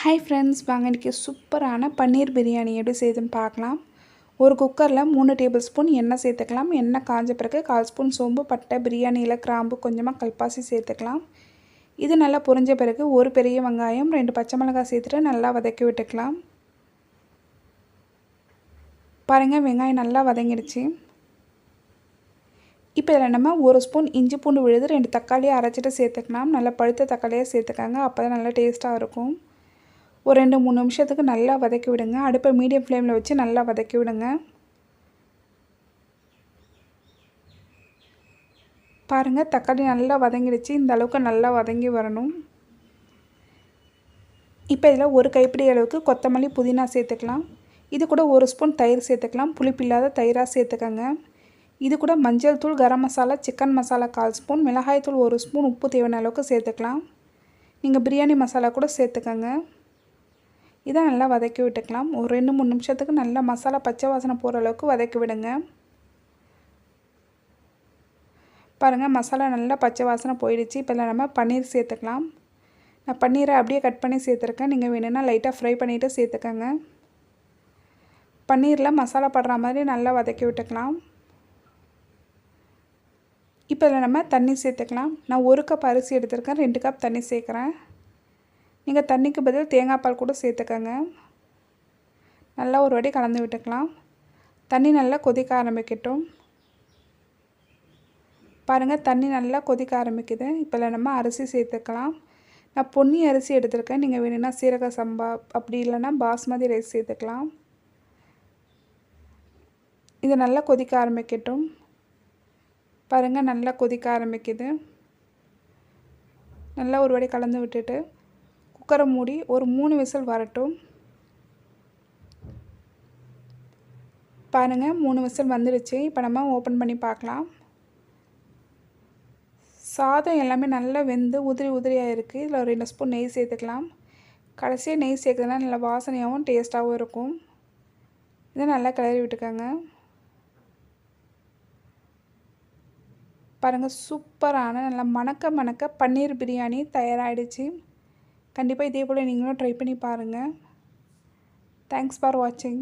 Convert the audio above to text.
Hi friends, வாங்க இன்றைக்கி சூப்பரான பன்னீர் பிரியாணி எப்படி செய்யுதுன்னு பார்க்கலாம். ஒரு குக்கரில் 3 டேபிள் ஸ்பூன் எண்ணெய் சேர்த்துக்கலாம். எண்ணெய் காஞ்ச பிறகு 1/4 ஸ்பூன் சோம்பு, பட்டை, பிரியாணியில் கிராம்பு, கொஞ்சமாக கல்பாசி சேர்த்துக்கலாம். இது நல்லா பொரிஞ்ச பிறகு ஒரு பெரிய வெங்காயம், 2 பச்சை மிளகாய் சேர்த்துட்டு நல்லா வதக்கி விட்டுக்கலாம். பாருங்கள், வெங்காயம் நல்லா வதங்கிடுச்சு. இப்போ இதில் நம்ம 1 ஸ்பூன் இஞ்சி பூண்டு விழுது, 2 தக்காளியை அரைச்சிட்டு சேர்த்துக்கலாம். நல்லா பழுத்த தக்காளியாக சேர்த்துக்காங்க, அப்போ தான் நல்லா டேஸ்ட்டாக இருக்கும். ஒரு 2-3 நிமிஷத்துக்கு நல்லா வதக்கி விடுங்க. அடுப்பை மீடியம் ஃப்ளேமில் வச்சு நல்லா வதக்கி விடுங்க. பாருங்கள், தக்காளி நல்லா வதங்கிடுச்சு. இந்த அளவுக்கு நல்லா வதங்கி வரணும். இப்போ இதில் ஒரு கைப்பிடி அளவுக்கு கொத்தமல்லி, புதினா சேர்த்துக்கலாம். இது கூட 1 ஸ்பூன் தயிர் சேர்த்துக்கலாம். புளிப்பில்லாத தயிராக சேர்த்துக்கங்க. இது கூட மஞ்சள் தூள், கரம் மசாலா, சிக்கன் மசாலா 1/4 ஸ்பூன், மிளகாய் தூள் 1 ஸ்பூன், உப்பு தேவையான அளவுக்கு சேர்த்துக்கலாம். நீங்கள் பிரியாணி மசாலா கூட சேர்த்துக்கங்க. இதை நல்லா வதக்கி விட்டுக்கலாம். ஒரு 2-3 நிமிஷத்துக்கு நல்லா மசாலா பச்சை வாசனை போகிற அளவுக்கு வதக்கி விடுங்க. பாருங்கள், மசாலா நல்லா பச்சை வாசனை போயிடுச்சு. இப்போ நம்ம பன்னீர் சேர்த்துக்கலாம். நான் பன்னீரை அப்படியே கட் பண்ணி சேர்த்துருக்கேன். நீங்கள் வேணும்னா லைட்டாக ஃப்ரை பண்ணிவிட்டு சேர்த்துக்கங்க. பன்னீரில் மசாலா படுற மாதிரி நல்லா வதக்கி விட்டுக்கலாம். இப்போ இதில் நம்ம தண்ணி சேர்த்துக்கலாம். நான் 1 கப் அரிசி எடுத்திருக்கேன், 2 கப் தண்ணி சேர்க்குறேன். நீங்கள் தண்ணிக்கு பதில் தேங்காய் பால் கூட சேர்த்துக்கங்க. நல்லா ஒரு வாட்டி கலந்து விட்டுக்கலாம். தண்ணி நல்லா கொதிக்க ஆரம்பிக்கட்டும். பாருங்கள், தண்ணி நல்லா கொதிக்க ஆரம்பிக்குது. இப்போ நம்ம அரிசி சேர்த்துக்கலாம். நான் பொன்னி அரிசி எடுத்திருக்கேன். நீங்கள் வேணும்னா சீரக சம்பா, அப்படி இல்லைன்னா பாஸ்மதி ரைஸ் சேர்த்துக்கலாம். இது நல்லா கொதிக்க ஆரம்பிக்கட்டும். பாருங்கள், நல்லா கொதிக்க ஆரம்பிக்குது. நல்லா ஒரு வாட்டி கலந்து விட்டுட்டு குக்கரை மூடி ஒரு 3 விசில் வரட்டும். பாருங்கள், 3 விசில் வந்துடுச்சு. இப்போ நம்ம ஓப்பன் பண்ணி பார்க்கலாம். சாதம் எல்லாமே நல்லா வெந்து உதிரியாக இருக்குது. இதில் ஒரு 2 ஸ்பூன் நெய் சேர்த்துக்கலாம். கடைசியாக நெய் சேர்க்குறதுனா நல்லா வாசனையாகவும் டேஸ்ட்டாகவும் இருக்கும். இதை நல்லா கிளறி விட்டுக்கோங்க. பாருங்கள், சூப்பரான நல்லா மணக்க பன்னீர் பிரியாணி தயாராகிடுச்சு. கண்டிப்பாக இதே போல் நீங்களும் ட்ரை பண்ணி பாருங்கள். தேங்க்ஸ் ஃபார் வாட்சிங்.